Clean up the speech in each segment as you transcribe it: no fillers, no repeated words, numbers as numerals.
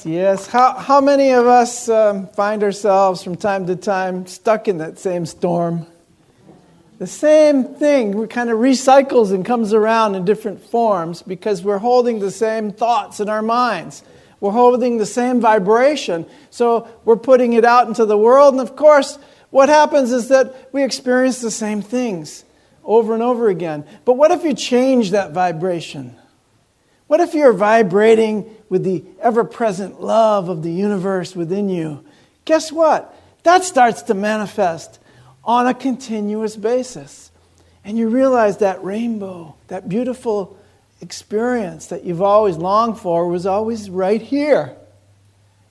Yes. How many of us find ourselves from time to time stuck in that same storm? The same thing kind of recycles and comes around in different forms because we're holding the same thoughts in our minds. We're holding the same vibration, so we're putting it out into the world. And of course, what happens is that we experience the same things over and over again. But what if you change that vibration? What if you're vibrating with the ever-present love of the universe within you? Guess what? That starts to manifest on a continuous basis. And you realize that rainbow, that beautiful experience that you've always longed for was always right here.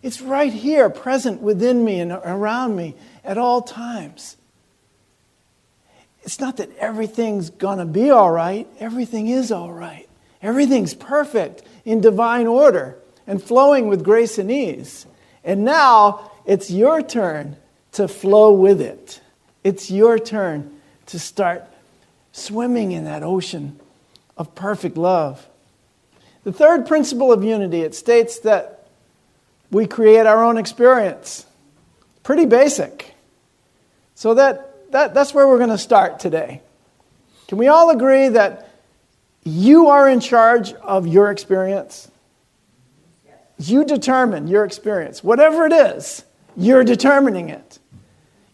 It's right here, present within me and around me at all times. It's not that everything's going to be all right. Everything is all right. Everything's perfect in divine order and flowing with grace and ease. And now it's your turn to flow with it. It's your turn to start swimming in that ocean of perfect love. The third principle of unity, it states that we create our own experience. Pretty basic. So that's where we're going to start today. Can we all agree that you are in charge of your experience? You determine your experience. Whatever it is, you're determining it.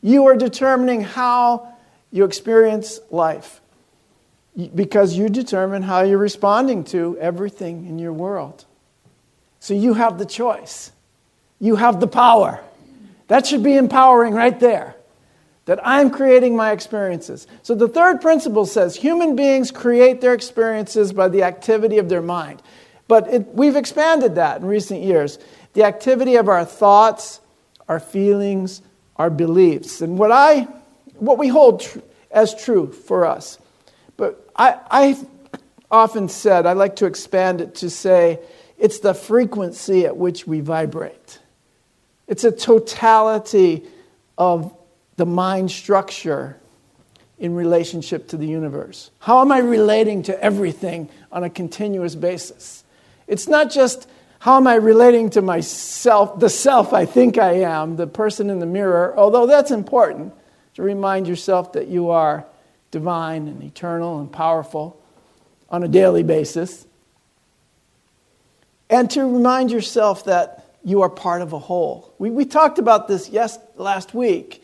You are determining how you experience life because you determine how you're responding to everything in your world. So you have the choice. You have the power. That should be empowering right there. That I'm creating my experiences. So the third principle says human beings create their experiences by the activity of their mind. But we've expanded that in recent years. The activity of our thoughts, our feelings, our beliefs. And what we hold as true for us. But I've often said, I like to expand it to say, it's the frequency at which we vibrate. It's a totality of the mind structure in relationship to the universe. How am I relating to everything on a continuous basis? It's not just how am I relating to myself, the self I think I am, the person in the mirror, although that's important to remind yourself that you are divine and eternal and powerful on a daily basis. And to remind yourself that you are part of a whole. We talked about this last week,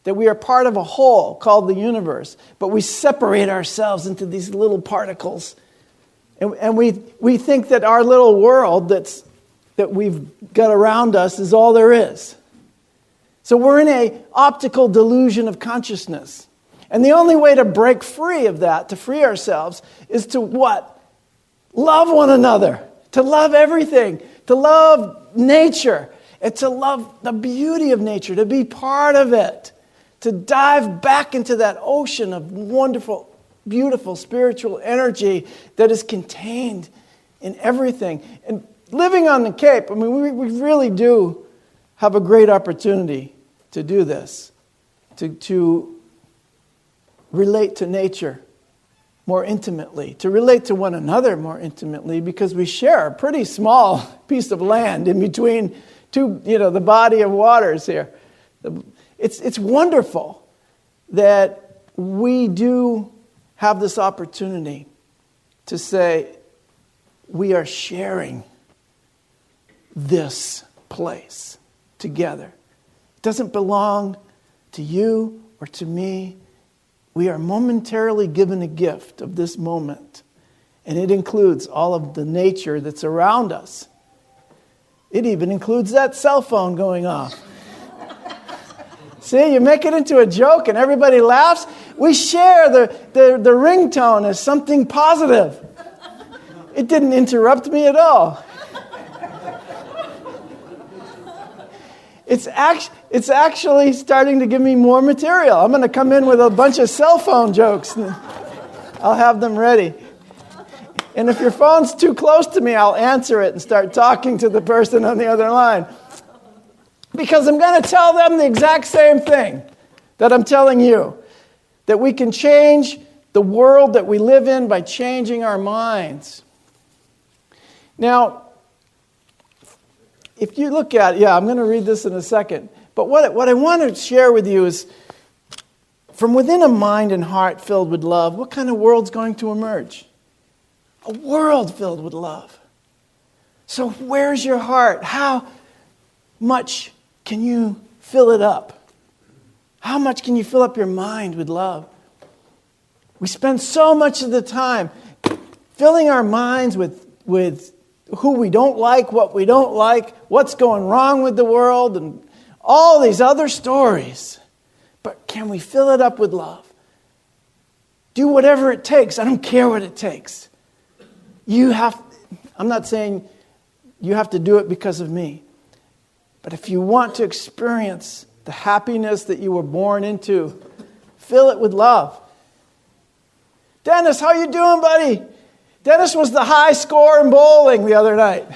that we are part of a whole called the universe, but we separate ourselves into these little particles. And we think that our little world that we've got around us is all there is. So we're in an optical delusion of consciousness. And the only way to break free of that, to free ourselves, is to what? Love one another. To love everything. To love nature. And to love the beauty of nature. To be part of it. To dive back into that ocean of wonderful, beautiful spiritual energy that is contained in everything. And living on the Cape, I mean, we really do have a great opportunity to do this. To relate to nature more intimately. To relate to one another more intimately because we share a pretty small piece of land in between the body of waters here. It's wonderful that we do have this opportunity to say we are sharing this place together. It doesn't belong to you or to me. We are momentarily given a gift of this moment. And it includes all of the nature that's around us. It even includes that cell phone going off. See, you make it into a joke and everybody laughs. We share the ringtone as something positive. It didn't interrupt me at all. It's actually starting to give me more material. I'm going to come in with a bunch of cell phone jokes. And I'll have them ready. And if your phone's too close to me, I'll answer it and start talking to the person on the other line. Because I'm going to tell them the exact same thing that I'm telling you. That we can change the world that we live in by changing our minds. Now, if you look at, I'm going to read this in a second. But what I want to share with you is, from within a mind and heart filled with love, what kind of world's going to emerge? A world filled with love. So where's your heart? How much can you fill it up? How much can you fill up your mind with love? We spend so much of the time filling our minds with who we don't like, what we don't like, what's going wrong with the world, and all these other stories. But can we fill it up with love? Do whatever it takes. I don't care what it takes. I'm not saying you have to do it because of me. But if you want to experience the happiness that you were born into, fill it with love. Dennis, how you doing, buddy? Dennis was the high score in bowling the other night.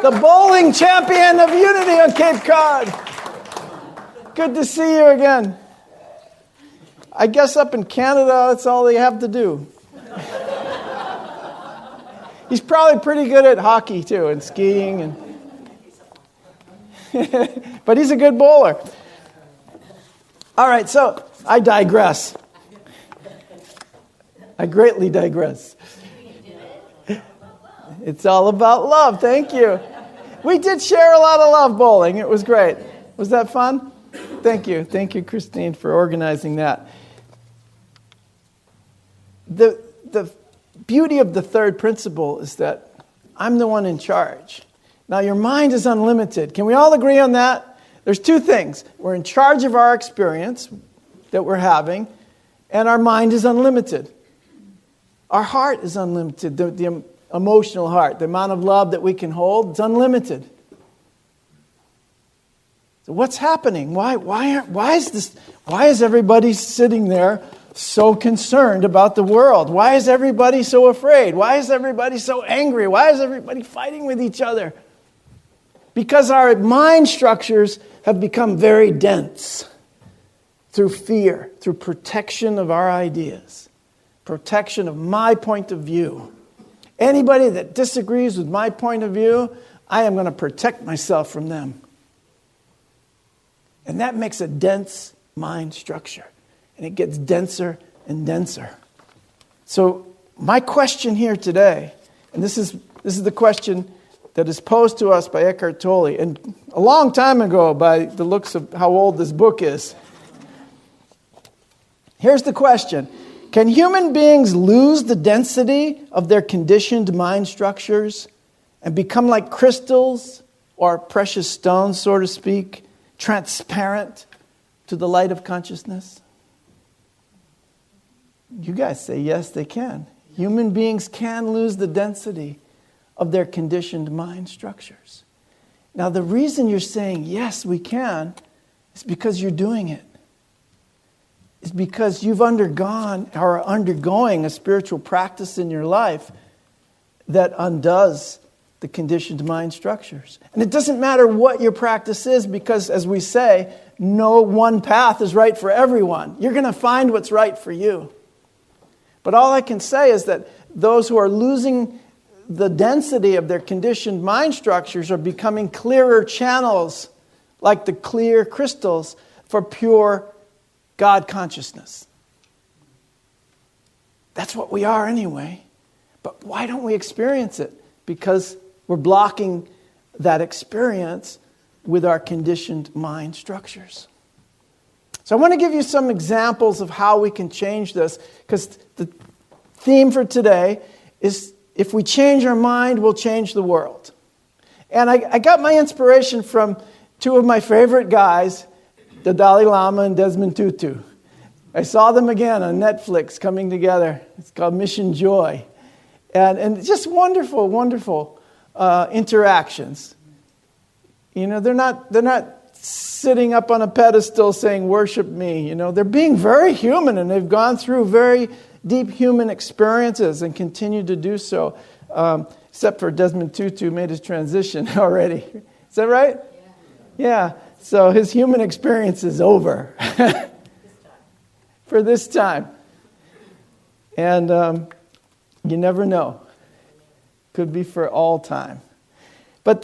The bowling champion of Unity on Cape Cod. Good to see you again. I guess up in Canada, that's all they have to do. He's probably pretty good at hockey too, and skiing, but he's a good bowler. All right, so I digress. I greatly digress. It's all about love. Thank you. We did share a lot of love bowling. It was great. Was that fun? Thank you. Thank you, Christine, for organizing that. The beauty of the third principle is that I'm the one in charge. Now, your mind is unlimited. Can we all agree on that? There's two things. We're in charge of our experience that we're having, and our mind is unlimited. Our heart is unlimited. The emotional heart, the amount of love that we can hold, it's unlimited. So what's happening? Why is everybody sitting there so concerned about the world? Why is everybody so afraid? Why is everybody so angry? Why is everybody fighting with each other? Because our mind structures have become very dense through fear, through protection of our ideas, protection of my point of view. Anybody that disagrees with my point of view, I am going to protect myself from them. And that makes a dense mind structure. And it gets denser and denser. So my question here today, and this is the question that is posed to us by Eckhart Tolle, and a long time ago by the looks of how old this book is. Here's the question. Can human beings lose the density of their conditioned mind structures and become like crystals or precious stones, so to speak, transparent to the light of consciousness? You guys say yes, they can. Human beings can lose the density of their conditioned mind structures. Now, the reason you're saying yes, we can, is because you're doing it. It's because you've undergone or are undergoing a spiritual practice in your life that undoes the conditioned mind structures. And it doesn't matter what your practice is, because, as we say, no one path is right for everyone. You're going to find what's right for you. But all I can say is that those who are losing the density of their conditioned mind structures are becoming clearer channels, like the clear crystals, for pure God consciousness. That's what we are anyway. But why don't we experience it? Because we're blocking that experience with our conditioned mind structures. So I want to give you some examples of how we can change this, because the theme for today is, if we change our mind, we'll change the world. And I got my inspiration from two of my favorite guys, the Dalai Lama and Desmond Tutu. I saw them again on Netflix coming together. It's called Mission Joy. And just wonderful, wonderful interactions. You know, they're not sitting up on a pedestal saying, worship me. You know, they're being very human, and they've gone through very deep human experiences and continue to do so. Except for Desmond Tutu made his transition already. Is that right? Yeah. So his human experience is over for this time. And you never know. Could be for all time. But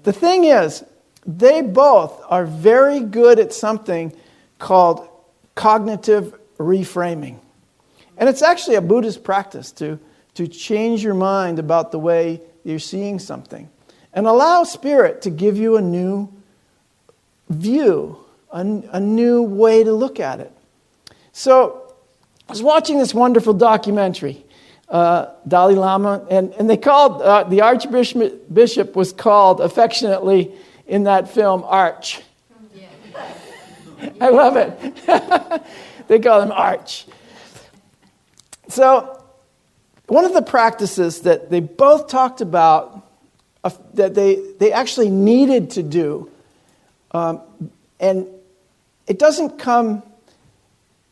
The thing is, they both are very good at something called cognitive reframing. And it's actually a Buddhist practice to change your mind about the way you're seeing something and allow Spirit to give you a new view, a new way to look at it. So I was watching this wonderful documentary, Dalai Lama, and they called, the Archbishop was called affectionately in that film Arch. Yeah. I love it. They call him Arch. So one of the practices that they both talked about that they actually needed to do, and it doesn't come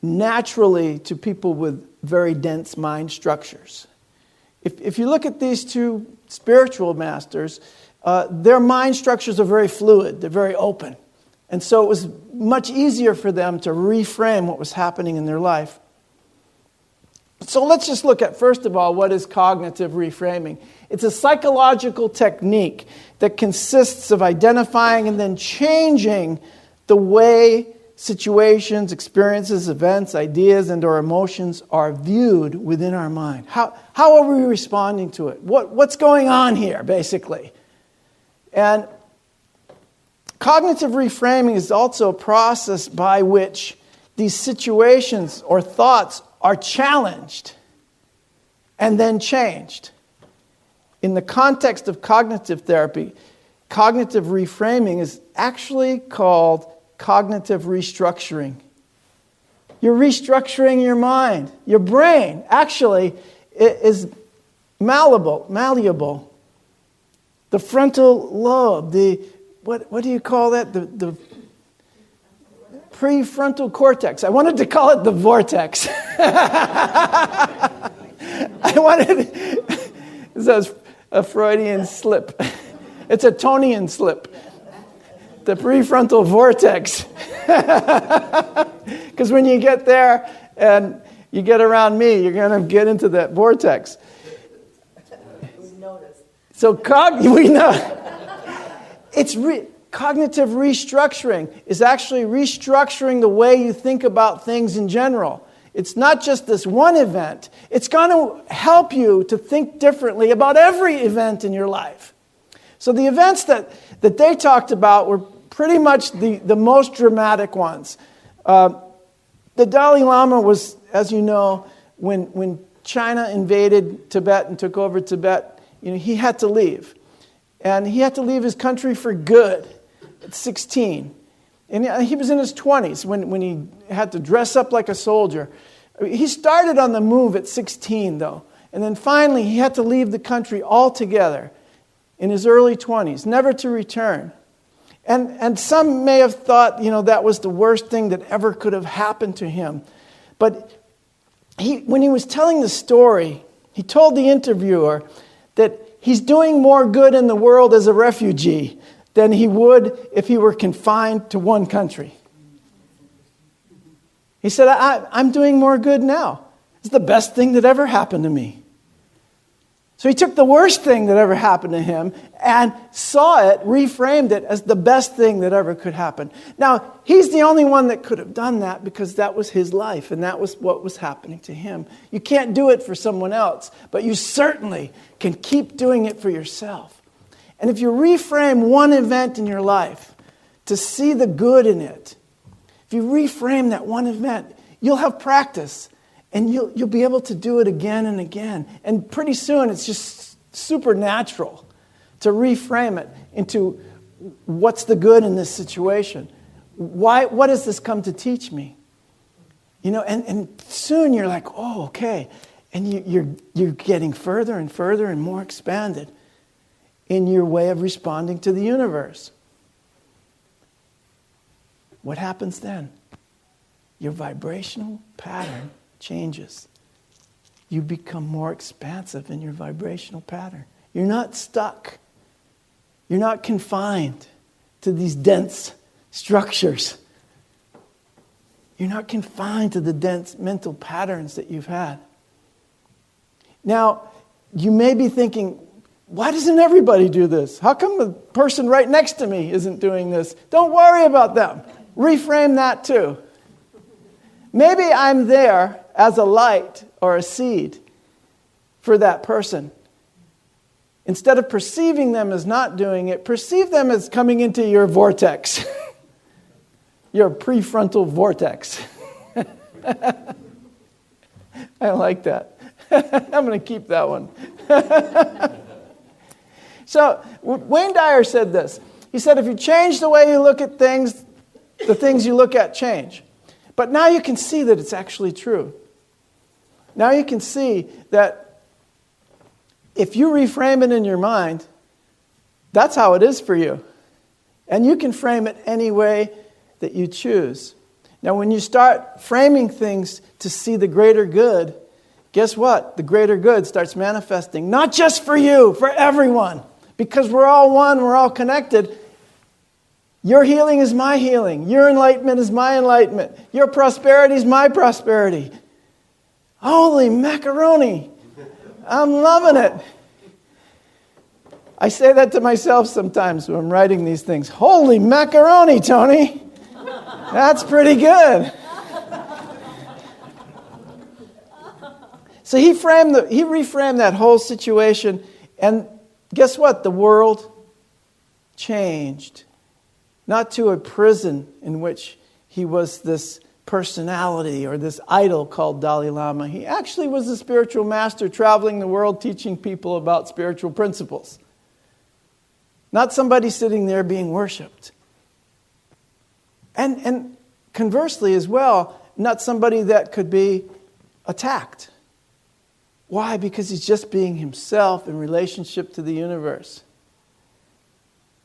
naturally to people with very dense mind structures. If you look at these two spiritual masters, their mind structures are very fluid, they're very open. And so it was much easier for them to reframe what was happening in their life. So let's just look at, first of all, what is cognitive reframing? It's a psychological technique that consists of identifying and then changing the way situations, experiences, events, ideas, and or emotions are viewed within our mind. How are we responding to it? What's going on here, basically? And cognitive reframing is also a process by which these situations or thoughts are challenged and then changed. In the context of cognitive therapy, cognitive reframing is actually called cognitive restructuring. You're restructuring your mind. Your brain actually is malleable. The frontal lobe, what do you call that? The prefrontal cortex. I wanted to call it the vortex. It's a Freudian slip. It's a Tonian slip. The prefrontal vortex. Because when you get there and you get around me, you're going to get into that vortex. So we know. It's cognitive restructuring is actually restructuring the way you think about things in general. It's not just this one event. It's going to help you to think differently about every event in your life. So the events that they talked about were pretty much the most dramatic ones. The Dalai Lama was, as you know, when China invaded Tibet and took over Tibet, he had to leave. And he had to leave his country for good at 16. And he was in his 20s when he had to dress up like a soldier. He started on the move at 16, though. And then finally, he had to leave the country altogether in his early 20s, never to return. And some may have thought, that was the worst thing that ever could have happened to him. But when he was telling the story, he told the interviewer that he's doing more good in the world as a refugee than he would if he were confined to one country. He said, I'm doing more good now. It's the best thing that ever happened to me. So he took the worst thing that ever happened to him and saw it, reframed it as the best thing that ever could happen. Now, he's the only one that could have done that because that was his life and that was what was happening to him. You can't do it for someone else, but you certainly can keep doing it for yourself. And if you reframe one event in your life to see the good in it, if you reframe that one event, you'll have practice. And you'll be able to do it again and again. And pretty soon it's just supernatural to reframe it into what's the good in this situation. What has this come to teach me? And soon you're like, oh, okay. And you're getting further and further and more expanded in your way of responding to the universe. What happens then? Your vibrational pattern changes. You become more expansive in your vibrational pattern. You're not stuck. You're not confined to these dense structures. You're not confined to the dense mental patterns that you've had. Now, you may be thinking, Why doesn't everybody do this? How come the person right next to me isn't doing this? Don't worry about them. Reframe that too. Maybe I'm there as a light or a seed for that person. Instead of perceiving them as not doing it, perceive them as coming into your vortex. Your prefrontal vortex. I like that. I'm going to keep that one. So, Wayne Dyer said this. He said, if you change the way you look at things, the things you look at change. But now you can see that it's actually true. Now you can see that if you reframe it in your mind, that's how it is for you. And you can frame it any way that you choose. Now, when you start framing things to see the greater good, guess what? The greater good starts manifesting, not just for you, for everyone. Because we're all one, we're all connected. Your healing is my healing. Your enlightenment is my enlightenment. Your prosperity is my prosperity. Holy macaroni. I'm loving it. I say that to myself sometimes when I'm writing these things. Holy macaroni, Tony. That's pretty good. So he reframed that whole situation, and guess what? The world changed. Not to a prison in which he was this personality or this idol called Dalai Lama. He actually was a spiritual master traveling the world teaching people about spiritual principles. Not somebody sitting there being worshipped. And conversely as well, not somebody that could be attacked. Why? Because he's just being himself in relationship to the universe.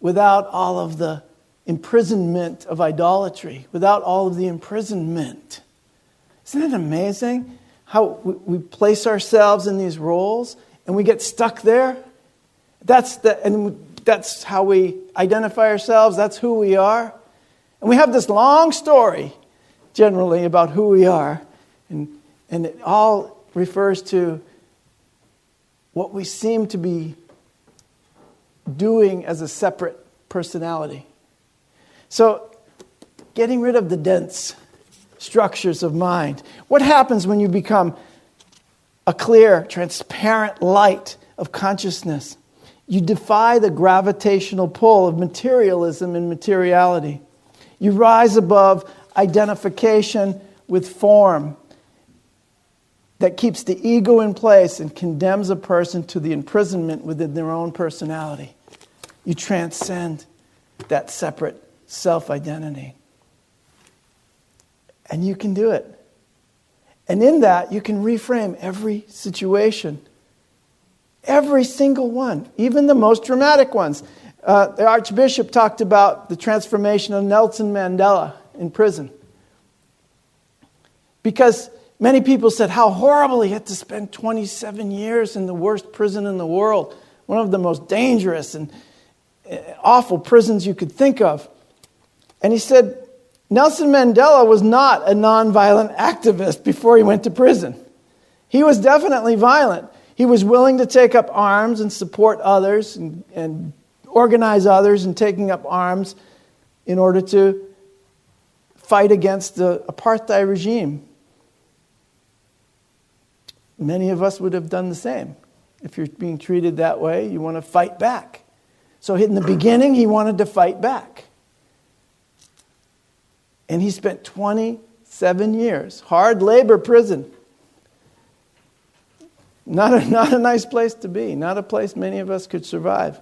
Without all of the imprisonment of idolatry, without all of the imprisonment. Isn't it amazing how we place ourselves in these roles and we get stuck there? That's how we identify ourselves. That's who we are. And we have this long story, generally, about who we are. And it all refers to what we seem to be doing as a separate personality. So, getting rid of the dense structures of mind. What happens when you become a clear, transparent light of consciousness? You defy the gravitational pull of materialism and materiality. You rise above identification with form that keeps the ego in place and condemns a person to the imprisonment within their own personality. You transcend that separate self-identity. And you can do it. And in that, you can reframe every situation. Every single one. Even the most dramatic ones. The Archbishop talked about the transformation of Nelson Mandela in prison. Because many people said how horrible he had to spend 27 years in the worst prison in the world. One of the most dangerous and awful prisons you could think of. And he said, Nelson Mandela was not a nonviolent activist before he went to prison. He was definitely violent. He was willing to take up arms and support others and organize others in taking up arms in order to fight against the apartheid regime. Many of us would have done the same. If you're being treated that way, you want to fight back. So in the beginning, he wanted to fight back. And he spent 27 years, hard labor prison. Not a nice place to be, not a place many of us could survive.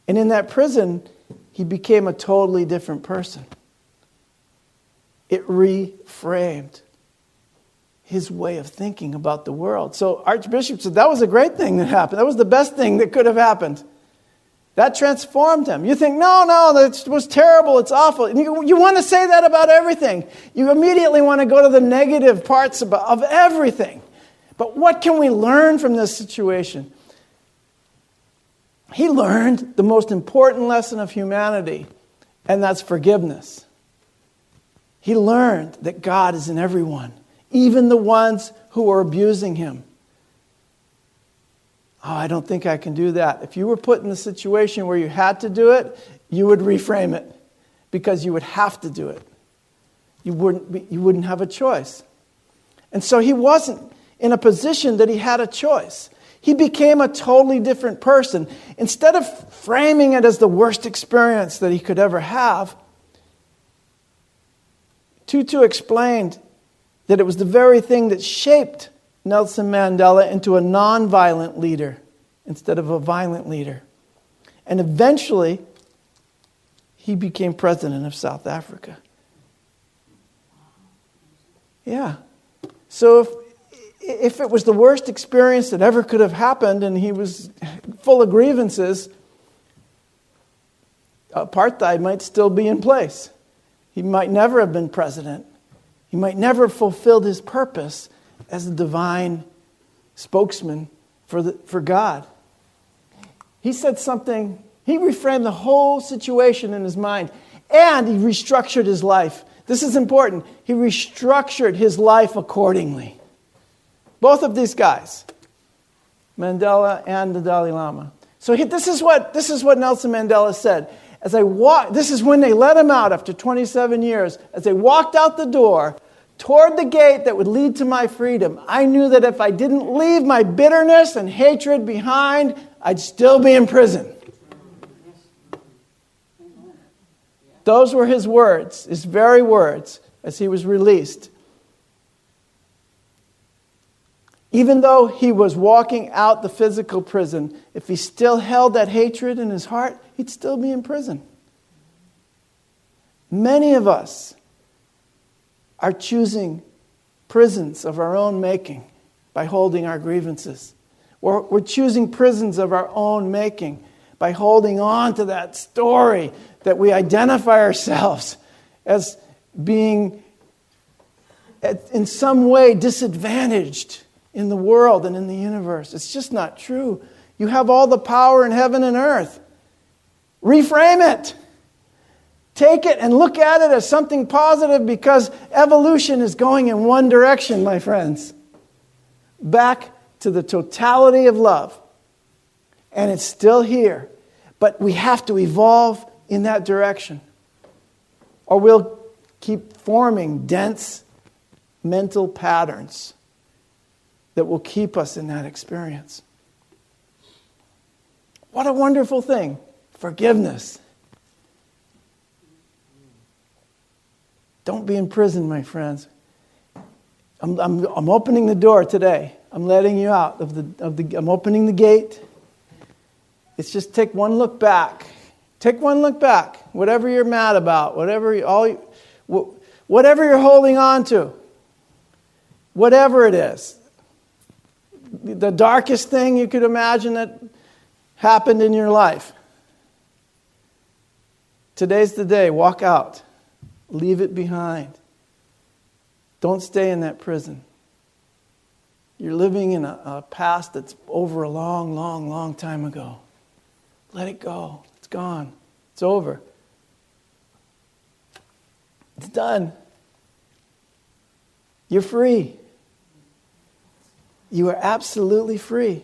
And in that prison, he became a totally different person. It reframed his way of thinking about the world. So Archbishop said that was a great thing that happened. That was the best thing that could have happened. That transformed him. You think, no, that was terrible, it's awful. And you want to say that about everything. You immediately want to go to the negative parts of everything. But what can we learn from this situation? He learned the most important lesson of humanity, and that's forgiveness. He learned that God is in everyone, even the ones who are abusing him. Oh, I don't think I can do that. If you were put in the situation where you had to do it, you would reframe it because you would have to do it. You wouldn't have a choice. And so he wasn't in a position that he had a choice. He became a totally different person. Instead of framing it as the worst experience that he could ever have, Tutu explained that it was the very thing that shaped Nelson Mandela into a non-violent leader instead of a violent leader. And eventually, he became president of South Africa. Yeah. So if it was the worst experience that ever could have happened and he was full of grievances, apartheid might still be in place. He might never have been president. He might never have fulfilled his purpose as a divine spokesman for God. He said something, he reframed the whole situation in his mind, and he restructured his life. This is important. He restructured his life accordingly. Both of these guys, Mandela and the Dalai Lama. So this is what Nelson Mandela said. This is when they let him out after 27 years. As they walked out the door toward the gate that would lead to my freedom, I knew that if I didn't leave my bitterness and hatred behind, I'd still be in prison. Those were his words, his very words, as he was released. Even though he was walking out the physical prison, if he still held that hatred in his heart, he'd still be in prison. Many of us are choosing prisons of our own making by holding our grievances. We're choosing prisons of our own making by holding on to that story that we identify ourselves as being in some way disadvantaged in the world and in the universe. It's just not true. You have all the power in heaven and earth. Reframe it. Take it and look at it as something positive, because evolution is going in one direction, my friends. Back to the totality of love. And it's still here. But we have to evolve in that direction, or we'll keep forming dense mental patterns that will keep us in that experience. What a wonderful thing. Forgiveness. Don't be in prison, my friends. I'm opening the door today. I'm letting you out I'm opening the gate. It's just take one look back. Take one look back. Whatever you're mad about, whatever you're holding on to, whatever it is, the darkest thing you could imagine that happened in your life. Today's the day. Walk out. Leave it behind. Don't stay in that prison. You're living in a past that's over a long, long, long time ago. Let it go. It's gone. It's over. It's done. You're free. You are absolutely free.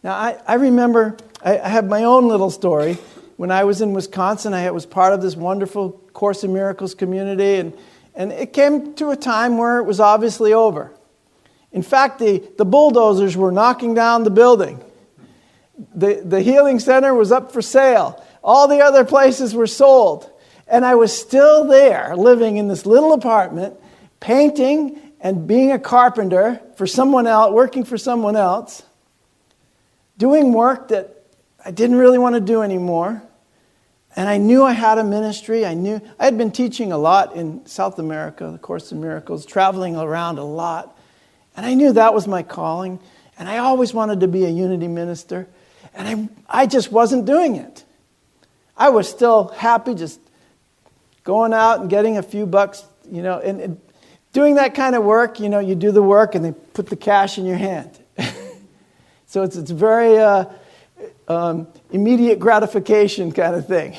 Now, I remember, I have my own little story. When I was in Wisconsin, I was part of this wonderful Course in Miracles community, and it came to a time where it was obviously over. In fact, the bulldozers were knocking down the building. The healing center was up for sale. All the other places were sold. And I was still there, living in this little apartment, painting and being a carpenter for someone else, working for someone else, doing work that I didn't really want to do anymore. And I knew I had a ministry. I had been teaching a lot in South America, the Course in Miracles, traveling around a lot. And I knew that was my calling. And I always wanted to be a unity minister. And I just wasn't doing it. I was still happy just going out and getting a few bucks, and doing that kind of work. You do the work and they put the cash in your hand. So it's very immediate gratification kind of thing.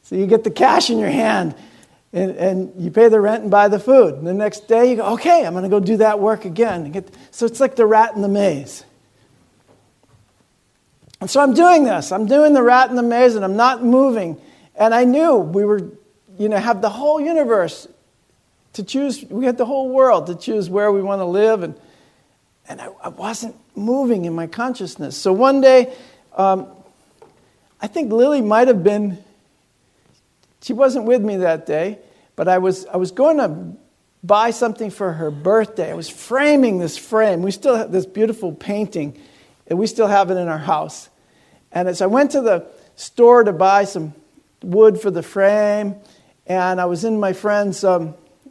So you get the cash in your hand and you pay the rent and buy the food. And the next day you go, okay, I'm going to go do that work again. So it's like the rat in the maze. And so I'm doing this. I'm doing the rat in the maze, and I'm not moving. And I knew we were, have the whole universe to choose. We had the whole world to choose where we want to live. And I wasn't moving in my consciousness. So one day, I think Lily might have been, she wasn't with me that day, but I was going to buy something for her birthday. I was framing this frame. We still have this beautiful painting, and we still have it in our house. And as I went to the store to buy some wood for the frame, and I was in my friend's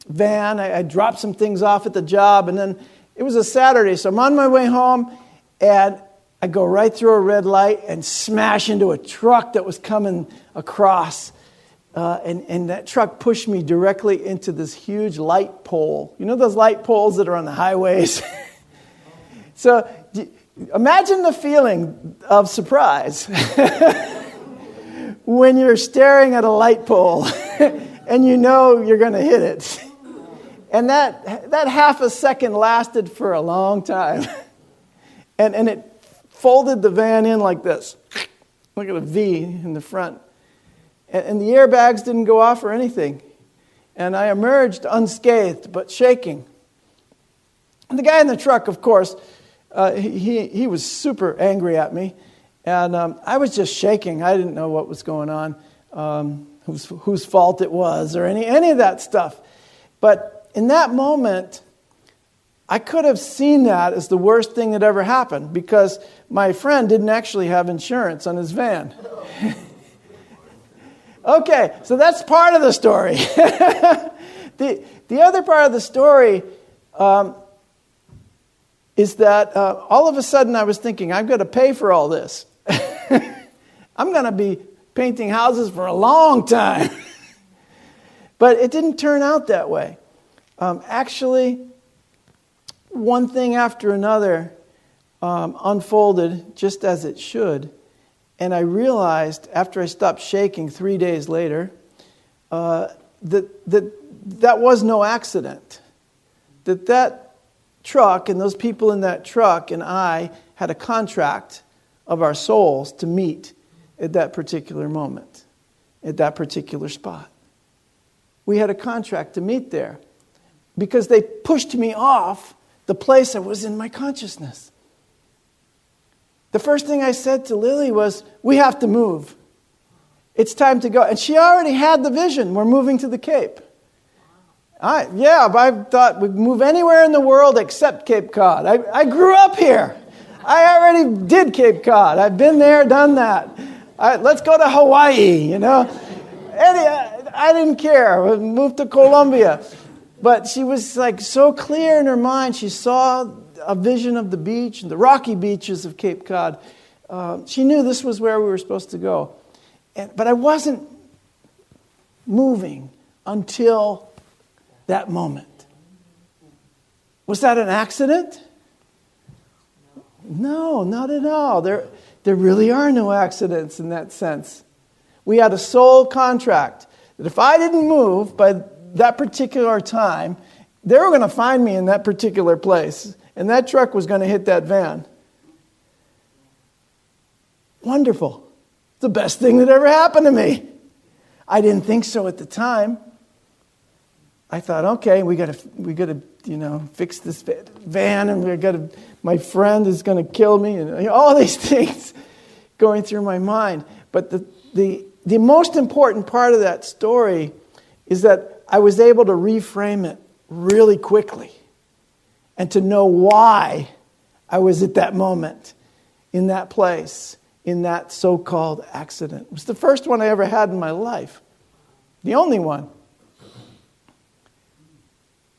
van. I dropped some things off at the job, and then it was a Saturday, so I'm on my way home, and I go right through a red light and smash into a truck that was coming across. And that truck pushed me directly into this huge light pole. You know those light poles that are on the highways? So imagine the feeling of surprise when you're staring at a light pole and you know you're going to hit it. And that half a second lasted for a long time. And it folded the van in like this. Look at a V in the front. And the airbags didn't go off or anything. And I emerged unscathed, but shaking. And the guy in the truck, of course, he was super angry at me. And I was just shaking. I didn't know what was going on, whose fault it was, or any of that stuff. But in that moment, I could have seen that as the worst thing that ever happened, because my friend didn't actually have insurance on his van. Okay, so that's part of the story. The other part of the story is that all of a sudden I was thinking, I've got to pay for all this. I'm going to be painting houses for a long time. But it didn't turn out that way. Actually, one thing after another unfolded just as it should. And I realized after I stopped shaking 3 days later that was no accident. That truck and those people in that truck and I had a contract of our souls to meet at that particular moment, at that particular spot. We had a contract to meet there because they pushed me off the place I was in my consciousness. The first thing I said to Lily was, we have to move. It's time to go. And she already had the vision. We're moving to the Cape. I thought we'd move anywhere in the world except Cape Cod. I grew up here. I already did Cape Cod. I've been there, done that. Let's go to Hawaii, And I didn't care. We moved to Colombia. But she was like so clear in her mind. She saw a vision of the beach and the rocky beaches of Cape Cod. She knew this was where we were supposed to go. But I wasn't moving until that moment. Was that an accident? No, not at all. There really are no accidents in that sense. We had a soul contract that if I didn't move by that particular time, they were going to find me in that particular place. And that truck was going to hit that van. Wonderful. The best thing that ever happened to me. I didn't think so at the time. I thought, okay, we got to fix this van, and my friend is going to kill me, and all these things going through my mind. But the most important part of that story is that I was able to reframe it really quickly and to know why I was at that moment, in that place, in that so-called accident. It was the first one I ever had in my life. The only one.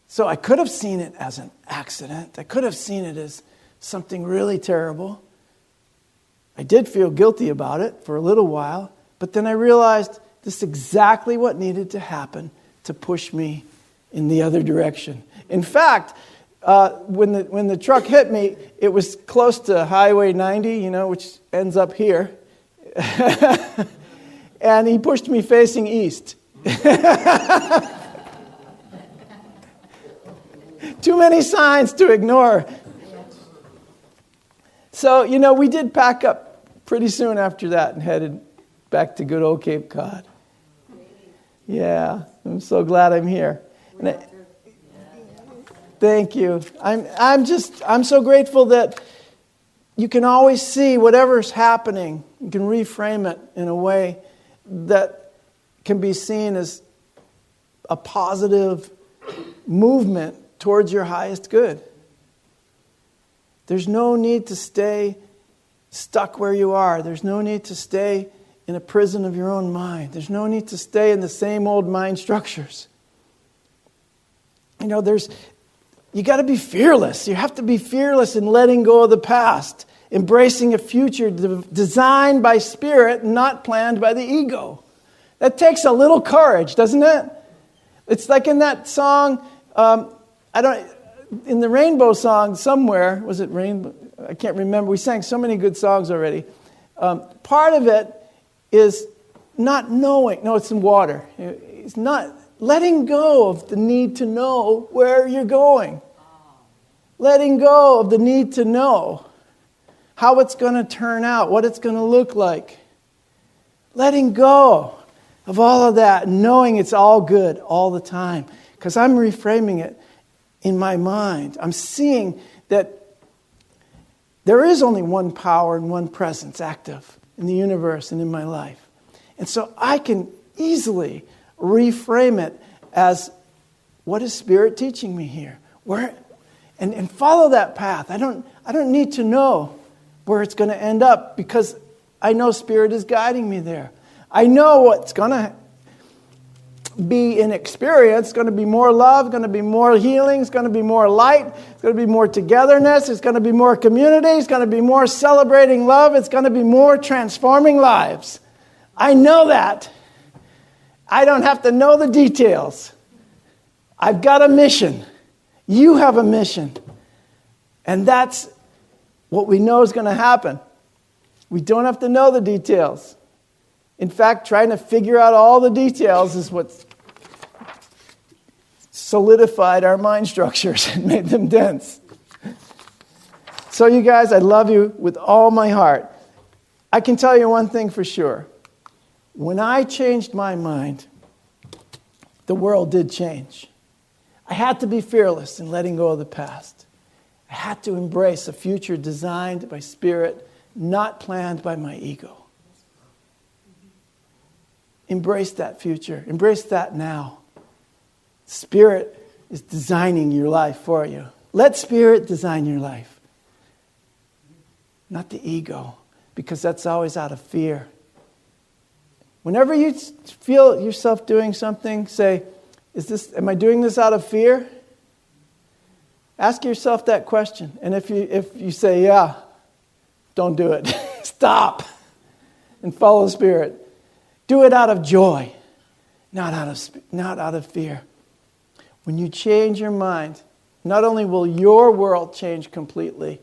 So I could have seen it as an accident. I could have seen it as something really terrible. I did feel guilty about it for a little while, but then I realized this is exactly what needed to happen to push me in the other direction. In fact, when the truck hit me, it was close to Highway 90, which ends up here. And he pushed me facing east. Too many signs to ignore. So, we did pack up pretty soon after that and headed back to good old Cape Cod. Yeah, I'm so glad I'm here. Thank you. I'm so grateful that you can always see whatever's happening. You can reframe it in a way that can be seen as a positive movement towards your highest good. There's no need to stay stuck where you are. There's no need to stay in a prison of your own mind. There's no need to stay in the same old mind structures. You got to be fearless. You have to be fearless in letting go of the past, embracing a future designed by Spirit, not planned by the ego. That takes a little courage, doesn't it? It's like in that song, in the Rainbow song somewhere, was it Rainbow? I can't remember. We sang so many good songs already. Part of it is not knowing. No, it's in Water. It's not letting go of the need to know where you're going. Letting go of the need to know how it's going to turn out, what it's going to look like. Letting go of all of that, knowing it's all good all the time. Because I'm reframing it in my mind. I'm seeing that there is only one power and one presence active in the universe and in my life. And so I can easily reframe it as, what is Spirit teaching me here? And follow that path. I don't need to know where it's going to end up, because I know Spirit is guiding me there. I know what's going to be an experience. It's going to be more love, going to be more healing, it's going to be more light, it's going to be more togetherness, it's going to be more community, it's going to be more celebrating love, it's going to be more transforming lives. I know that. I don't have to know the details. I've got a mission. You have a mission. And that's what we know is going to happen. We don't have to know the details. In fact, trying to figure out all the details is what solidified our mind structures and made them dense. So you guys, I love you with all my heart. I can tell you one thing for sure. When I changed my mind, the world did change. I had to be fearless in letting go of the past. I had to embrace a future designed by Spirit, not planned by my ego. Embrace that future. Embrace that now. Spirit is designing your life for you. Let Spirit design your life. Not the ego, because that's always out of fear. Whenever you feel yourself doing something, say, am I doing this out of fear? Ask yourself that question. And if you say, yeah, don't do it. Stop and follow Spirit. Do it out of joy, not out of fear. When you change your mind, not only will your world change completely,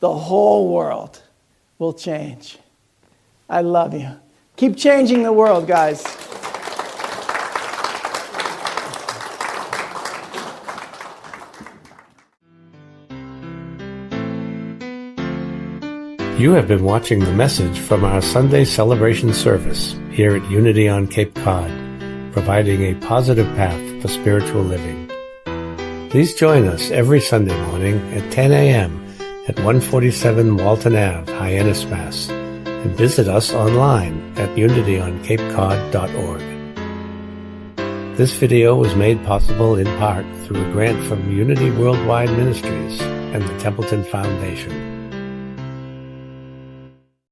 the whole world will change. I love you. Keep changing the world, guys. You have been watching the message from our Sunday celebration service here at Unity on Cape Cod, providing a positive path for spiritual living. Please join us every Sunday morning at 10 a.m. at 147 Walton Ave, Hyannis, Mass., and visit us online at unityoncapecod.org. This video was made possible in part through a grant from Unity Worldwide Ministries and the Templeton Foundation.